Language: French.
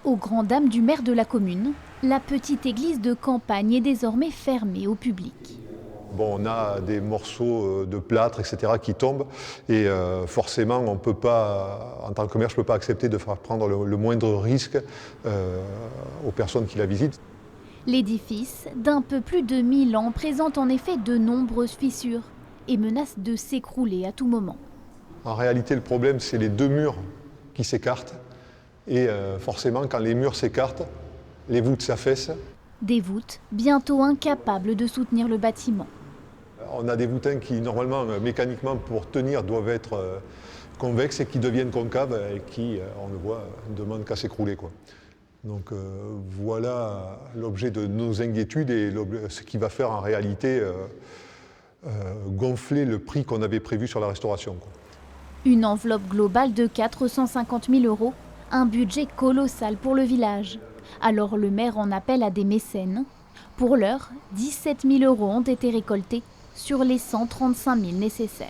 Aux grandes dames du maire de la commune, la petite église de campagne est désormais fermée au public. Bon, on a des morceaux de plâtre, etc. qui tombent et forcément, on peut pas, en tant que maire, je ne peux pas accepter de faire prendre le moindre risque aux personnes qui la visitent. L'édifice, d'un peu plus de 1000 ans, présente en effet de nombreuses fissures et menace de s'écrouler à tout moment. En réalité, le problème, c'est les deux murs qui s'écartent et forcément, quand les murs s'écartent, les voûtes s'affaissent. Des voûtes bientôt incapables de soutenir le bâtiment. On a des voûtins qui, normalement, mécaniquement, pour tenir, doivent être convexes et qui deviennent concaves et qui, on le voit, demandent qu'à s'écrouler, quoi. Donc voilà l'objet de nos inquiétudes et ce qui va faire en réalité gonfler le prix qu'on avait prévu sur la restauration, quoi. Une enveloppe globale de 450 000 €, un budget colossal pour le village. Alors le maire en appelle à des mécènes. Pour l'heure, 17 000 € ont été récoltés sur les 135 000 nécessaires.